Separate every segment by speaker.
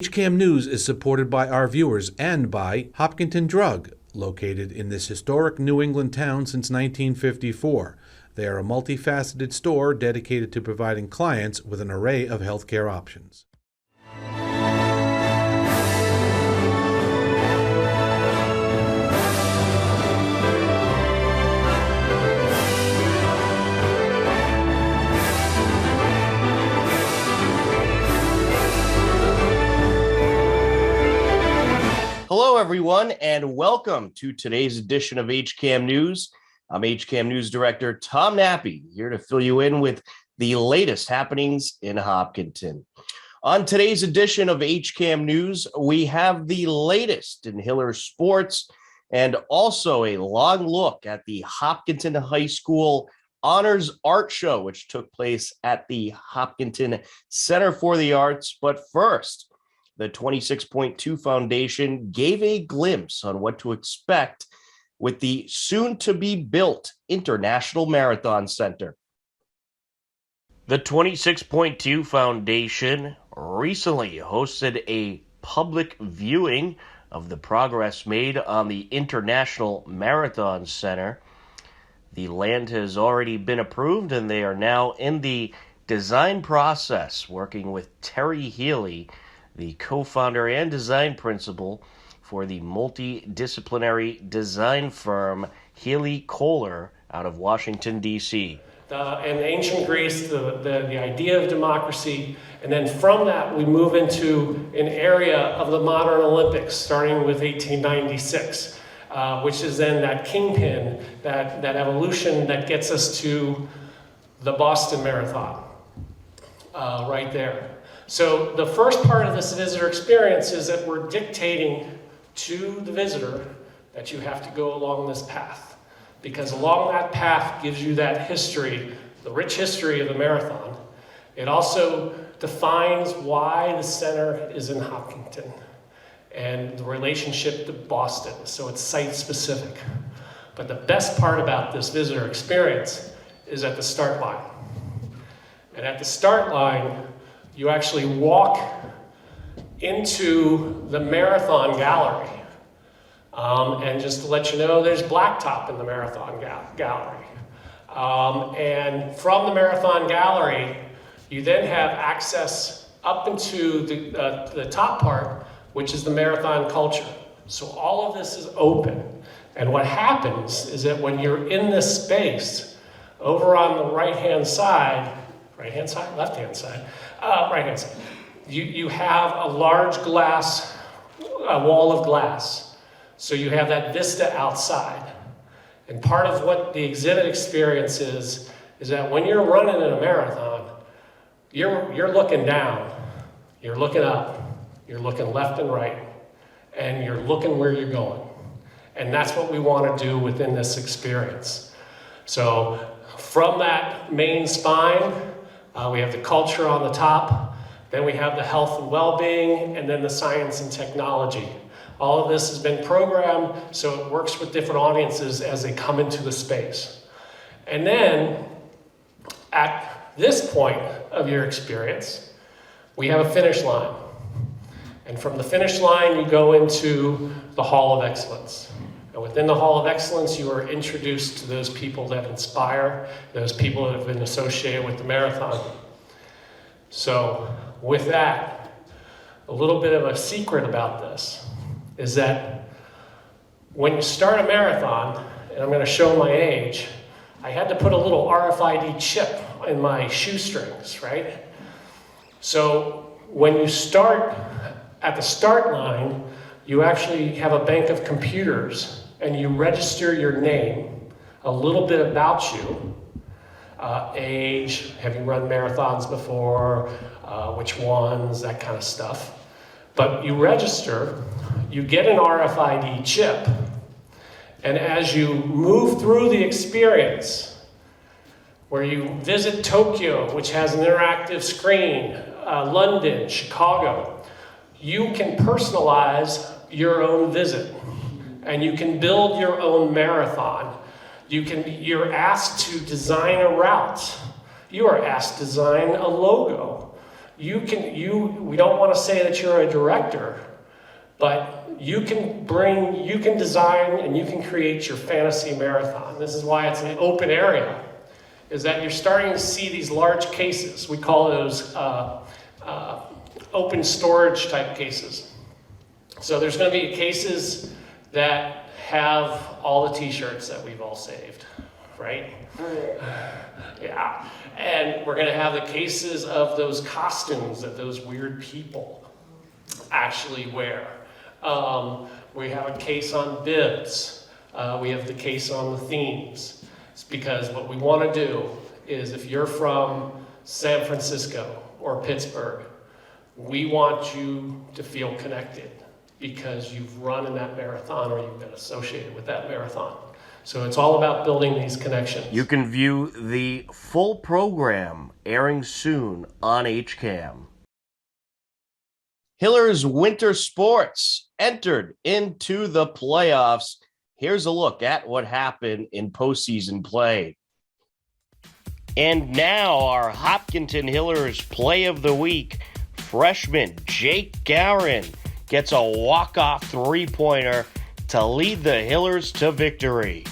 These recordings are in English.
Speaker 1: HCAM News is supported by our viewers and by Hopkinton Drug, located in this historic New England town since 1954. They are a multifaceted store dedicated to providing clients with an array of healthcare options.
Speaker 2: Hello, everyone, and welcome to today's edition of HCAM News. I'm HCAM News Director Tom Nappy, here to fill you in with the latest happenings in Hopkinton. On today's edition of HCAM News, we have the latest in Hiller sports and also a long look at the Hopkinton High School Honors Art Show, which took place at the Hopkinton Center for the Arts. But first, the 26.2 Foundation gave a glimpse on what to expect with the soon-to-be-built International Marathon Center. The 26.2 Foundation recently hosted a public viewing of the progress made on the International Marathon Center. The land has already been approved, and they are now in the design process, working with Terry Healy, the co-founder and design principal for the multidisciplinary design firm Healy Kohler out of Washington, D.C.
Speaker 3: In ancient Greece, the idea of democracy, and then from that we move into an area of the modern Olympics, starting with 1896, which is then that kingpin, that evolution that gets us to the Boston Marathon, right there. So the first part of this visitor experience is that we're dictating to the visitor that you have to go along this path, because along that path gives you that history, the rich history of the marathon. It also defines why the center is in Hopkinton and the relationship to Boston, so it's site specific. But the best part about this visitor experience is at the start line. And at the start line, you actually walk into the marathon gallery. And just to let you know, there's blacktop in the marathon gallery. And from the marathon gallery, you then have access up into the top part, which is the marathon culture. So all of this is open. And what happens is that when you're in this space, over on the right-hand side, left-hand side, right-hand side, you have a large glass, a wall of glass. So you have that vista outside. And part of what the exhibit experience is that when you're running in a marathon, you're looking down, you're looking up, you're looking left and right, and you're looking where you're going. And that's what we want to do within this experience. So from that main spine, we have the culture on the top, then we have the health and well-being, and then the science and technology. All of this has been programmed so it works with different audiences as they come into the space. And then, at this point of your experience, we have a finish line. And from the finish line, you go into the Hall of Excellence. And within the Hall of Excellence, you are introduced to those people that inspire, those people that have been associated with the marathon. So with that, a little bit of a secret about this is that when you start a marathon, and I'm going to show my age, I had to put a little RFID chip in my shoestrings, right? So when you start at the start line, you actually have a bank of computers and you register your name, a little bit about you, age, have you run marathons before, which ones, that kind of stuff. But you register, you get an RFID chip, and as you move through the experience, where you visit Tokyo, which has an interactive screen, London, Chicago, you can personalize your own visit, and you can build your own marathon. You're asked to design a route. You are asked to design a logo. we don't want to say that you're a director, but you can design and you can create your fantasy marathon. This is why it's an open area, is that you're starting to see these large cases. We call those open storage type cases. So there's going to be cases that have all the t-shirts that we've all saved, right? Yeah. And we're going to have the cases of those costumes that those weird people actually wear. We have a case on bibs. We have the case on the themes. It's because what we want to do is, if you're from San Francisco or Pittsburgh, we want you to feel connected because you've run in that marathon or you've been associated with that marathon. So it's all about building these connections.
Speaker 2: You can view the full program airing soon on HCAM. Hillers Winter Sports entered into the playoffs. Here's a look at what happened in postseason play. And now our Hopkinton Hillers Play of the Week. Freshman Jake Guerin gets a walk-off three-pointer to lead the Hillers to victory.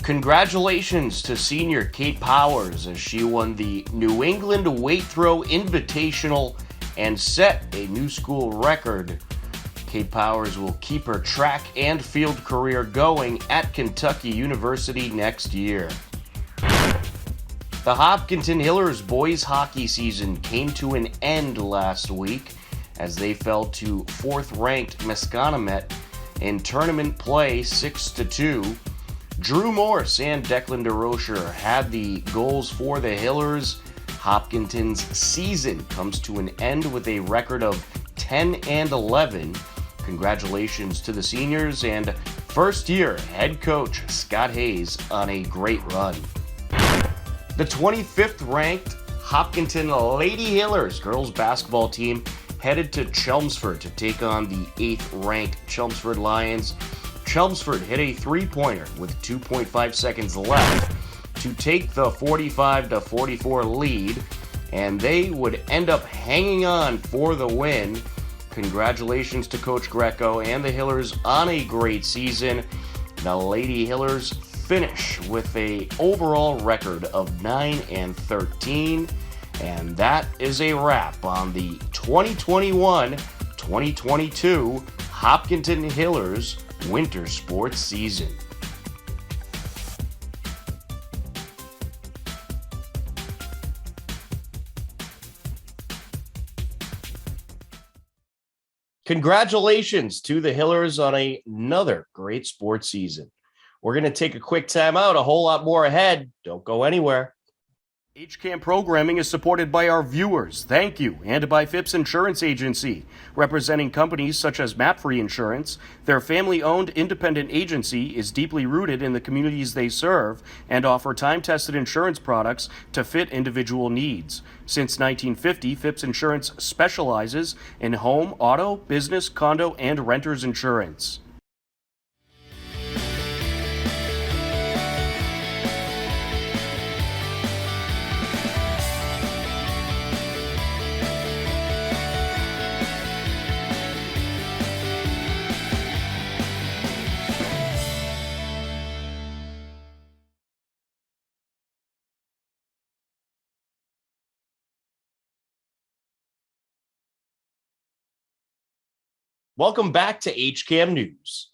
Speaker 2: Congratulations to senior Kate Powers as she won the New England Weight Throw Invitational and set a new school record. Kate Powers will keep her track and field career going at Kentucky University next year. The Hopkinton Hillers boys hockey season came to an end last week as they fell to fourth-ranked Masconomet in tournament play 6-2. Drew Morse and Declan DeRocher had the goals for the Hillers. Hopkinton's season comes to an end with a record of 10-11. Congratulations to the seniors and first-year head coach Scott Hayes on a great run. The 25th-ranked Hopkinton Lady Hillers girls basketball team headed to Chelmsford to take on the 8th-ranked Chelmsford Lions. Chelmsford hit a three-pointer with 2.5 seconds left to take the 45-44 lead, and they would end up hanging on for the win. Congratulations to Coach Greco and the Hillers on a great season. The Lady Hillers finish with an overall record of 9-13, and that is a wrap on the 2021-2022 Hopkinton Hillers winter sports season. Congratulations to the Hillers on another great sports season. We're going to take a quick time out, a whole lot more ahead. Don't go anywhere. HCAM programming is supported by our viewers, thank you, and by Phipps Insurance Agency, representing companies such as Mapfree Insurance. Their family-owned independent agency is deeply rooted in the communities they serve and offer time-tested insurance products to fit individual needs. Since 1950, Phipps Insurance specializes in home, auto, business, condo, and renters insurance. Welcome back to HCAM News.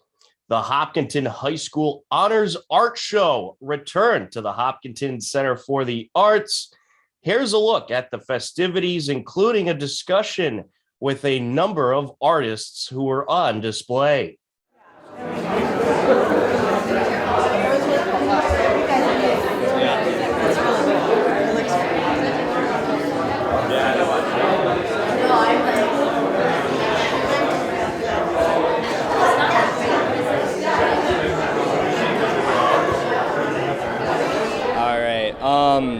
Speaker 2: The Hopkinton High School Honors Art Show returned to the Hopkinton Center for the Arts. Here's a look at the festivities, including a discussion with a number of artists who were on display.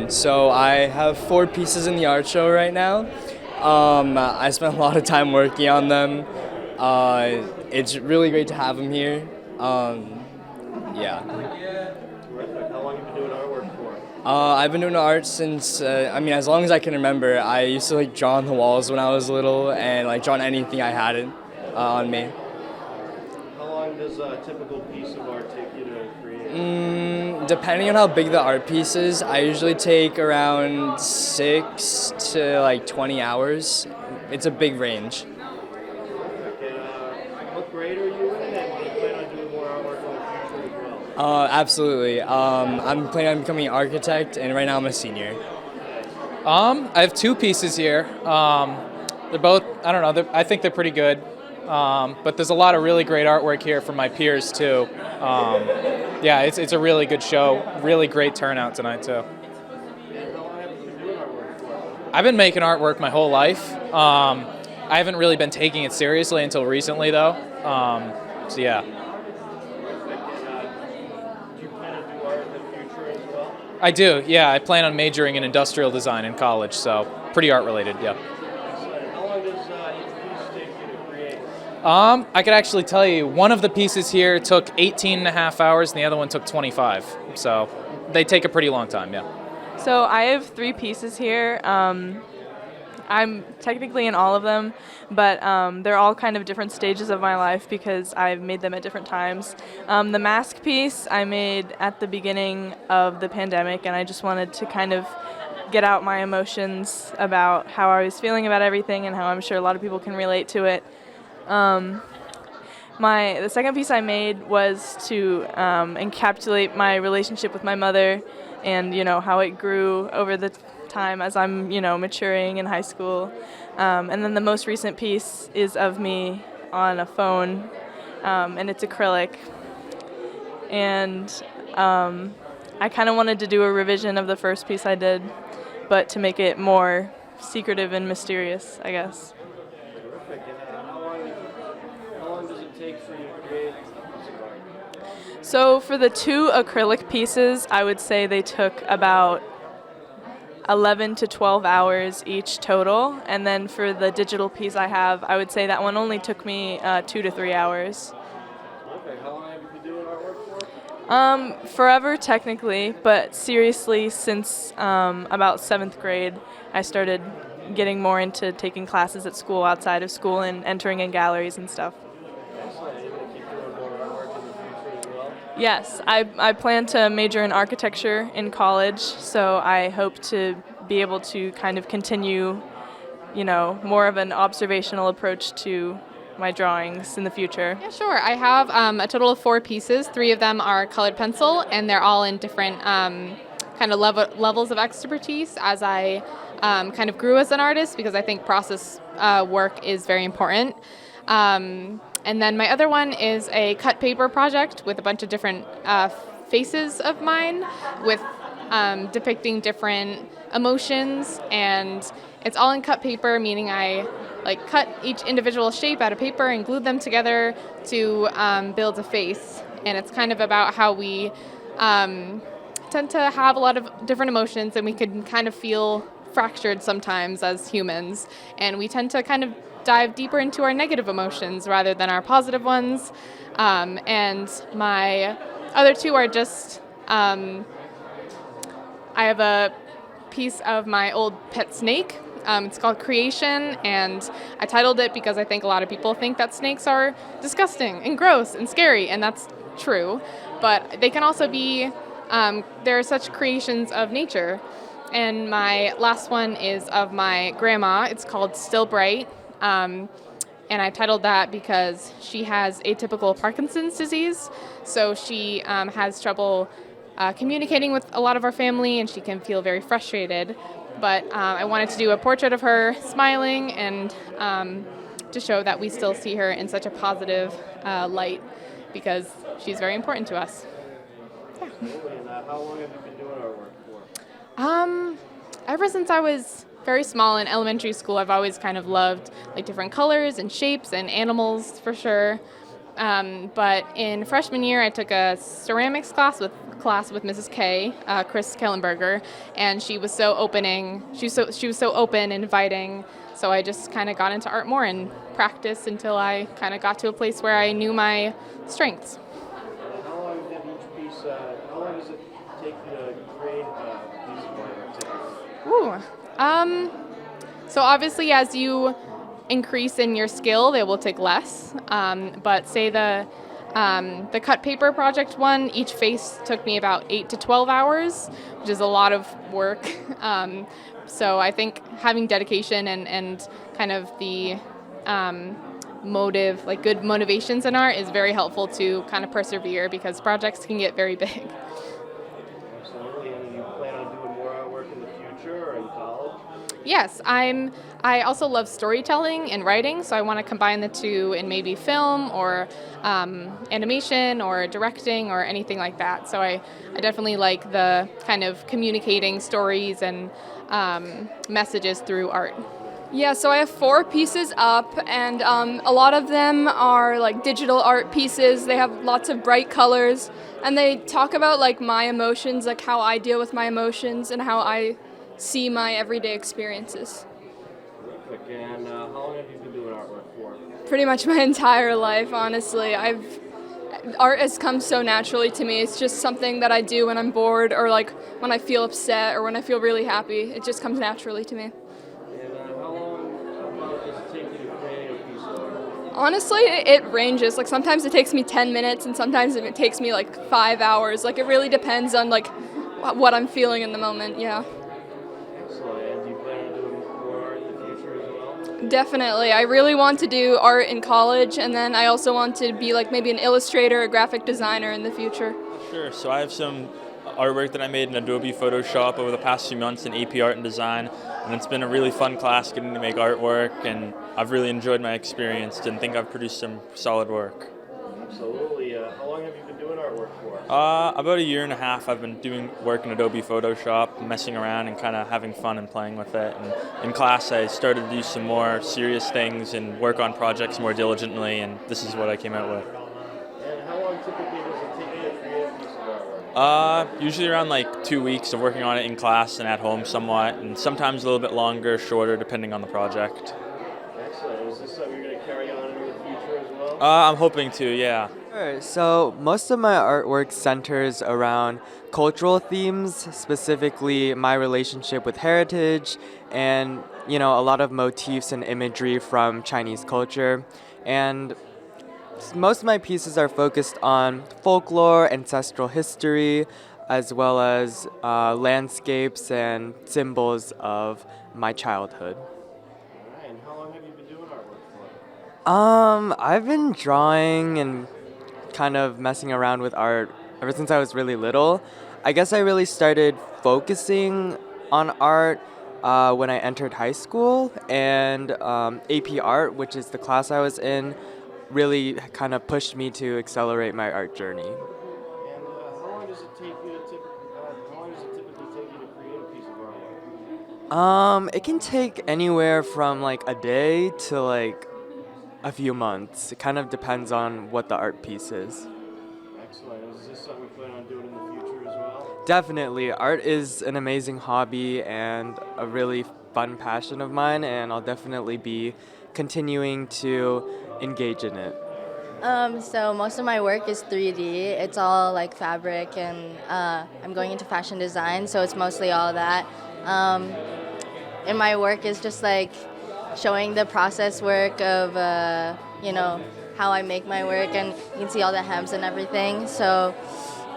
Speaker 4: So I have 4 pieces in the art show right now, I spent a lot of time working on them. It's really great to have them here. Yeah.
Speaker 2: Terrific. How long have you been doing artwork for?
Speaker 4: I've been doing art since, as long as I can remember. I used to draw on the walls when I was little and draw on anything I had on me.
Speaker 2: How long does a typical piece of art take you to create?
Speaker 4: Depending on how big the art piece is, I usually take around 6 to 20 hours. It's a big range.
Speaker 2: What grade are you in, and do you plan on doing more artwork in the future as well?
Speaker 4: Absolutely. I'm planning on becoming an architect, and right now I'm a senior.
Speaker 5: I have 2 pieces here. They're both, I don't know, I think they're pretty good. But there's a lot of really great artwork here from my peers too. Yeah, it's a really good show. Really great turnout tonight too. I've been making artwork my whole life. I haven't really been taking it seriously until recently though. So yeah.
Speaker 2: Do you plan to do art in the future as well?
Speaker 5: I do, yeah. I plan on majoring in industrial design in college, so pretty art related, yeah.
Speaker 2: How long does each piece take you to create?
Speaker 5: I could actually tell you, one of the pieces here took 18 and a half hours and the other one took 25. So they take a pretty long time, yeah.
Speaker 6: So I have 3 pieces here. I'm technically in all of them, but they're all kind of different stages of my life because I've made them at different times. The mask piece I made at the beginning of the pandemic, and I just wanted to kind of get out my emotions about how I was feeling about everything and how I'm sure a lot of people can relate to it. The second piece I made was to encapsulate my relationship with my mother and, how it grew over the time as I'm, maturing in high school. And then the most recent piece is of me on a phone, and it's acrylic. And I kind of wanted to do a revision of the first piece I did, but to make it more secretive and mysterious, I guess.
Speaker 2: Terrific. And how long does it take for you to create a piece of art?
Speaker 6: So for the 2 acrylic pieces, I would say they took about 11 to 12 hours each total. And then for the digital piece I have, I would say that one only took me 2 to 3 hours.
Speaker 2: Okay. How long have you been doing artwork for?
Speaker 6: Forever technically, but seriously since about 7th grade, I started getting more into taking classes at school, outside of school, and entering in galleries and stuff.
Speaker 2: Excellent. Are you going to keep doing more artwork in the future as well?
Speaker 6: Yes, I plan to major in architecture in college, so I hope to be able to kind of continue, more of an observational approach to my drawings in the future.
Speaker 7: Yeah, sure. I have a total of 4 pieces. 3 of them are colored pencil, and they're all in different kind of levels of expertise as I kind of grew as an artist, because I think process work is very important. And then my other one is a cut paper project with a bunch of different faces of mine with depicting different emotions, and it's all in cut paper, meaning I cut each individual shape out of paper and glued them together to build a face. And it's kind of about how we tend to have a lot of different emotions, and we can kind of feel fractured sometimes as humans, and we tend to kind of dive deeper into our negative emotions rather than our positive ones. And my other 2 are just, I have a piece of my old pet snake. It's called Creation, and I titled it because I think a lot of people think that snakes are disgusting and gross and scary, and that's true. But they can also be, they're such creations of nature. And my last one is of my grandma. It's called Still Bright. And I titled that because she has atypical Parkinson's disease. So she has trouble communicating with a lot of our family, and she can feel very frustrated. But I wanted to do a portrait of her smiling, and to show that we still see her in such a positive light, because she's very important to us.
Speaker 2: Absolutely. And how long have you been doing artwork for?
Speaker 7: Ever since I was very small in elementary school, I've always kind of loved different colors and shapes and animals for sure. But in freshman year, I took a ceramics class with Mrs. K, Chris Kellenberger, and she was so open and inviting. So I just kind of got into art more and practiced until I kind of got to a place where I knew my strengths.
Speaker 2: How long did each piece? How long does it take you to create a piece of art?
Speaker 7: So obviously, as you increase in your skill, they will take less. But say the cut paper project one, each face took me about 8 to 12 hours, which is a lot of work. So I think having dedication and kind of the motive, like good motivations in art, is very helpful to kind of persevere because projects can get very big.
Speaker 2: Absolutely. And you plan on doing more artwork in the future or in college?
Speaker 7: Yes, I also love storytelling and writing, so I want to combine the two in maybe film or animation or directing or anything like that. So I definitely like the kind of communicating stories and messages through art.
Speaker 8: Yeah, so I have 4 pieces up, and a lot of them are like digital art pieces. They have lots of bright colors, and they talk about like my emotions, like how I deal with my emotions and how I see my everyday experiences.
Speaker 2: Terrific. And how long have you been doing artwork for?
Speaker 8: Pretty much my entire life, honestly. Art has come so naturally to me. It's just something that I do when I'm bored or like when I feel upset or when I feel really happy. It just comes naturally to me.
Speaker 2: And how long does it take you to create a piece of art?
Speaker 8: Honestly, it ranges. Like sometimes it takes me 10 minutes and sometimes it takes me like 5 hours. Like it really depends on like what I'm feeling in the moment, yeah.
Speaker 2: Excellent. And do you plan on doing more art in the future as well?
Speaker 8: Definitely. I really want to do art in college, and then I also want to be like maybe an illustrator or graphic designer in the future.
Speaker 9: Sure. So I have some artwork that I made in Adobe Photoshop over the past few months in AP Art and Design, and it's been a really fun class getting to make artwork, and I've really enjoyed my experience and think I've produced some solid work.
Speaker 2: Absolutely. How long have you been doing artwork for?
Speaker 9: About a year and a half I've been doing work in Adobe Photoshop, messing around and kind of having fun and playing with it. And in class I started to do some more serious things and work on projects more diligently, and this is what I came out with.
Speaker 2: And how long typically does it take you to create a piece of artwork?
Speaker 9: Usually around like 2 weeks of working on it in class and at home somewhat, and sometimes a little bit longer, shorter, depending on the project.
Speaker 2: Excellent. Is this something you're going to carry on into the future as well?
Speaker 9: I'm hoping to, yeah.
Speaker 10: Sure. So most of my artwork centers around cultural themes, specifically my relationship with heritage and, a lot of motifs and imagery from Chinese culture. And most of my pieces are focused on folklore, ancestral history, as well as landscapes and symbols of my childhood.
Speaker 2: All right. And how long have you been doing artwork for?
Speaker 10: I've been drawing and kind of messing around with art ever since I was really little. I guess I really started focusing on art when I entered high school, and AP Art, which is the class I was in, really kind of pushed me to accelerate my art journey.
Speaker 2: And how long does it typically take you to create a piece of artwork?
Speaker 10: It can take anywhere from like a day to like a few months. It kind of depends on what the art piece is.
Speaker 2: Excellent. Is this something you plan on doing in the future as well?
Speaker 10: Definitely. Art is an amazing hobby and a really fun passion of mine, and I'll definitely be continuing to engage in it.
Speaker 11: So most of my work is 3D. It's all like fabric, and I'm going into fashion design, so it's mostly all that. And my work is just like showing the process work of, how I make my work, and you can see all the hems and everything. So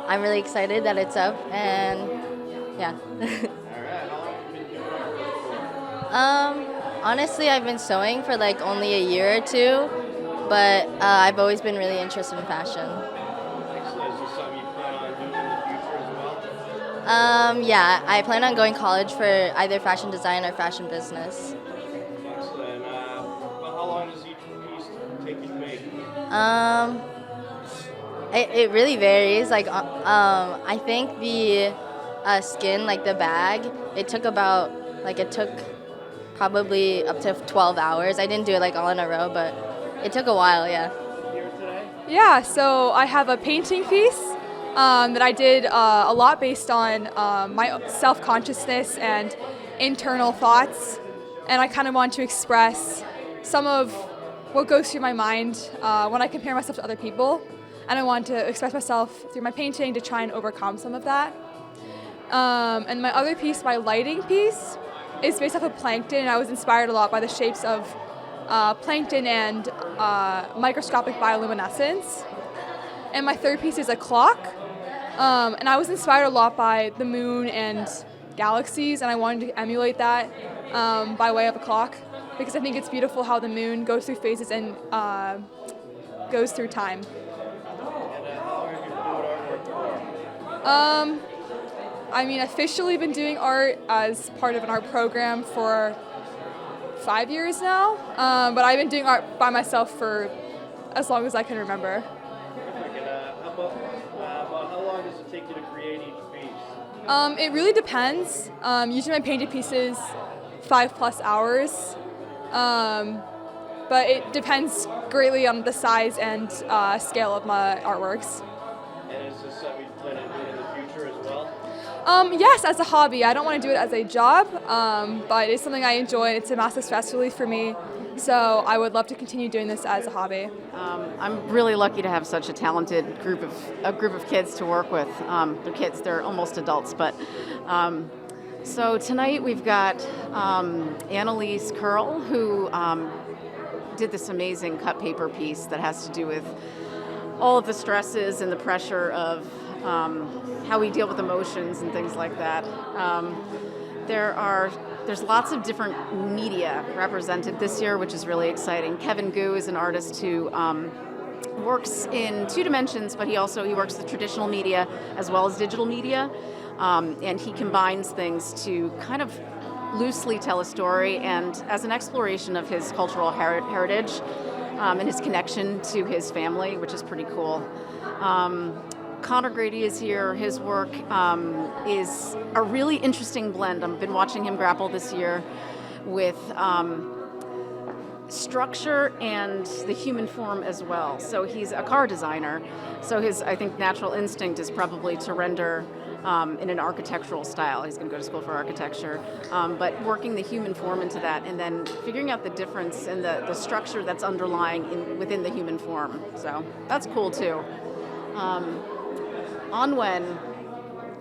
Speaker 11: I'm really excited that it's up, and yeah.
Speaker 2: All right. How long have you been doing artwork for?
Speaker 11: Honestly, I've been sewing for like only a year or two, but I've always been really interested in fashion.
Speaker 2: Excellent. Is this something you plan on doing in the future as well?
Speaker 11: Yeah, I plan on going to college for either fashion design or fashion business.
Speaker 2: Excellent. Well, how long does each piece take you to make?
Speaker 11: It really varies. Like, I think the skin, like the bag, it took probably up to 12 hours. I didn't do it like all in a row, but it took a while, yeah.
Speaker 2: Here today?
Speaker 8: Yeah, so I have a painting piece that I did a lot based on my self-consciousness and internal thoughts. and I kind of want to express some of what goes through my mind when I compare myself to other people, and I want to express myself through my painting to try and overcome some of that. And my other piece, my lighting piece, is based off of plankton, and I was inspired a lot by the shapes of plankton and microscopic bioluminescence. And my third piece is a clock, and I was inspired a lot by the moon and galaxies, and I wanted to emulate that by way of a clock, because I think it's beautiful how the moon goes through phases and goes through time. I mean, officially been doing art as part of an art program for 5 years now, but I've been doing art by myself for as long as I can remember.
Speaker 12: How long does it take you to create each piece?
Speaker 8: It really depends. Usually my painted pieces 5+ hours, but it depends greatly on the size and scale of my artworks.
Speaker 12: And is this something you plan on doing in the future as well?
Speaker 8: Yes, as a hobby. I don't want to do it as a job, but it's something I enjoy, and it's a massive stress relief for me. So I would love to continue doing this as a hobby.
Speaker 13: I'm really lucky to have such a talented group of kids to work with. They're kids; they're almost adults. But so tonight we've got Annalise Curl, who did this amazing cut paper piece that has to do with all of the stresses and the pressure of how we deal with emotions and things like that. There's lots of different media represented this year, which is really exciting. Kevin Gu is an artist who works in 2 dimensions, but he works with traditional media as well as digital media, and he combines things to kind of loosely tell a story, and as an exploration of his cultural heritage and his connection to his family, which is pretty cool. Connor Grady is here. His work is a really interesting blend. I've been watching him grapple this year with structure and the human form as well. So he's a car designer. So his, I think, natural instinct is probably to render in an architectural style. He's going to go to school for architecture. But working the human form into that and then figuring out the difference in the structure that's underlying within the human form. So that's cool too. Anwen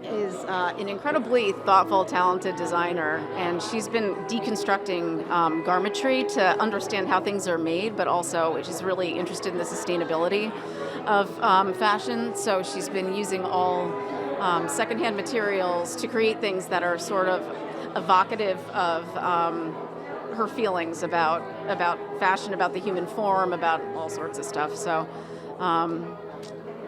Speaker 13: is an incredibly thoughtful, talented designer, and she's been deconstructing garmentry to understand how things are made, but also she's really interested in the sustainability of fashion. So she's been using all secondhand materials to create things that are sort of evocative of her feelings about fashion, about the human form, about all sorts of stuff. So.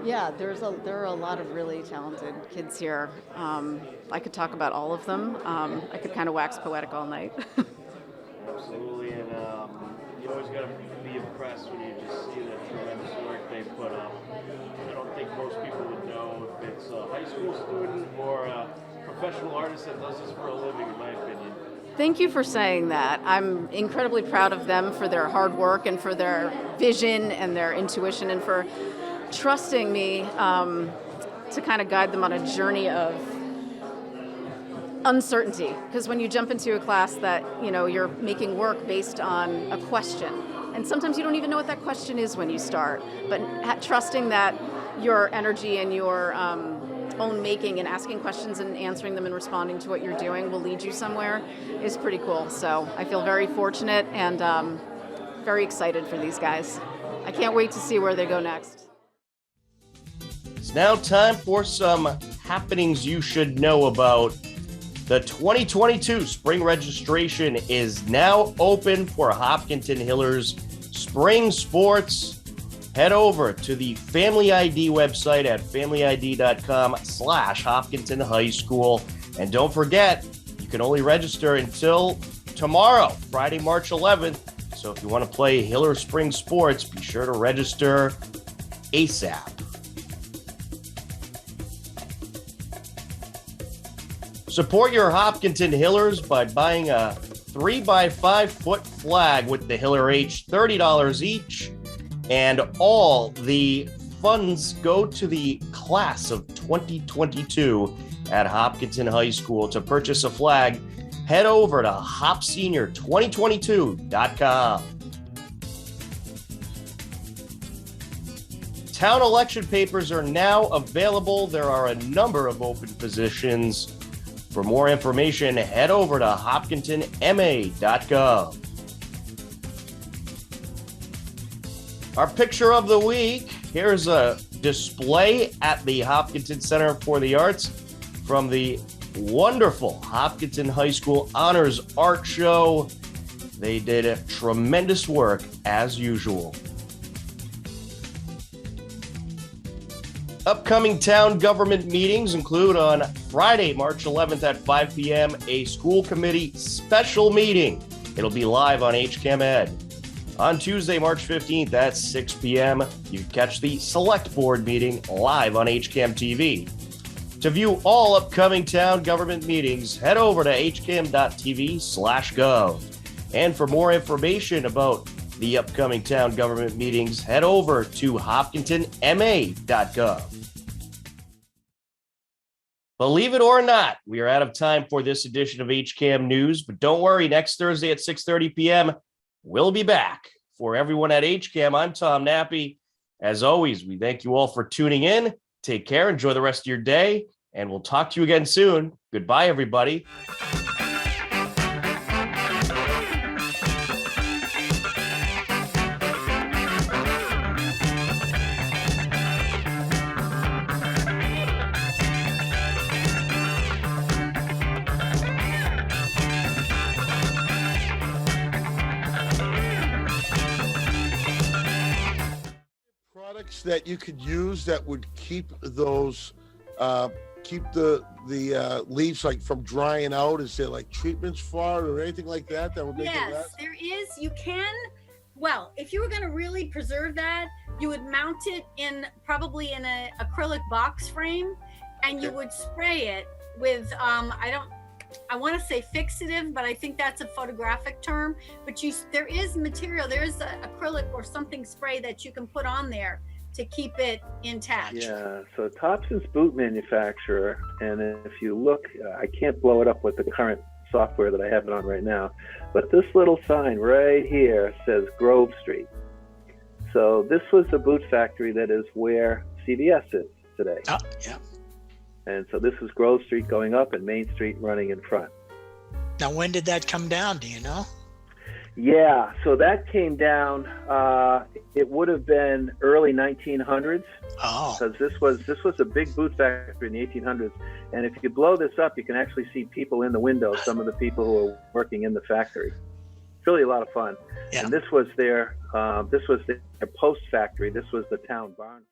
Speaker 13: Yeah, there are a lot of really talented kids here. I could talk about all of them. I could kind of wax poetic all night.
Speaker 12: Absolutely, and you always got to be impressed when you just see the tremendous work they put up. I don't think most people would know if it's a high school student or a professional artist that does this for a living, in my opinion.
Speaker 13: Thank you for saying that. I'm incredibly proud of them for their hard work and for their vision and their intuition and for trusting me to kind of guide them on a journey of uncertainty. Because when you jump into a class that, you're making work based on a question, and sometimes you don't even know what that question is when you start, but trusting that your energy and your own making and asking questions and answering them and responding to what you're doing will lead you somewhere is pretty cool. So I feel very fortunate and very excited for these guys. I can't wait to see where they go next.
Speaker 2: It's now time for some happenings you should know about. The 2022 spring registration is now open for Hopkinton Hillers Spring Sports. Head over to the Family ID website at familyid.com/Hopkinton High School. And don't forget, you can only register until tomorrow, Friday, March 11th. So if you want to play Hiller Spring Sports, be sure to register ASAP. Support your Hopkinton Hillers by buying a 3x5 foot flag with the Hiller H, $30 each. And all the funds go to the class of 2022 at Hopkinton High School. To purchase a flag, head over to hopsenior2022.com. Town election papers are now available. There are a number of open positions. For more information, head over to hopkintonma.gov. Our picture of the week, here's a display at the Hopkinton Center for the Arts from the wonderful Hopkinton High School Honors Art Show. They did a tremendous work as usual. Upcoming town government meetings include on Friday, March 11th at 5 p.m., a school committee special meeting. It'll be live on HCAM Ed. On Tuesday, March 15th at 6 p.m., you can catch the select board meeting live on HCAM TV. To view all upcoming town government meetings, head over to hcam.tv/go. And for more information about the upcoming town government meetings, head over to hopkintonma.gov. Believe it or not, we are out of time for this edition of HCAM News, but don't worry, next Thursday at 6:30 p.m., we'll be back. For everyone at HCAM, I'm Tom Nappy. As always, we thank you all for tuning in. Take care, enjoy the rest of your day, and we'll talk to you again soon. Goodbye, everybody.
Speaker 14: That you could use that would keep those keep the leaves like from drying out? Is there like treatments for it or anything like that that would make it
Speaker 15: Yes,
Speaker 14: last?
Speaker 15: there is. You can. Well, if you were going to really preserve that, you would mount it in probably in an acrylic box frame, and you would spray it with I want to say fixative, but I think that's a photographic term. But there is material, there is acrylic or something spray that you can put on there to keep it intact.
Speaker 16: Yeah, so Thompson's boot manufacturer, and if you look, I can't blow it up with the current software that I have it on right now, but this little sign right here says Grove Street. So this was the boot factory that is where CVS is today.
Speaker 17: Oh, yeah.
Speaker 16: And so this is Grove Street going up and Main Street running in front.
Speaker 17: Now, when did that come down? Do you know?
Speaker 16: Yeah, so that came down. It would have been early 1900s.
Speaker 17: Oh.
Speaker 16: Because this was a big boot factory in the 1800s, and if you blow this up, you can actually see people in the window. Some of the people who are working in the factory. It's really a lot of fun.
Speaker 17: Yeah.
Speaker 16: And this was their post factory. This was the town barn.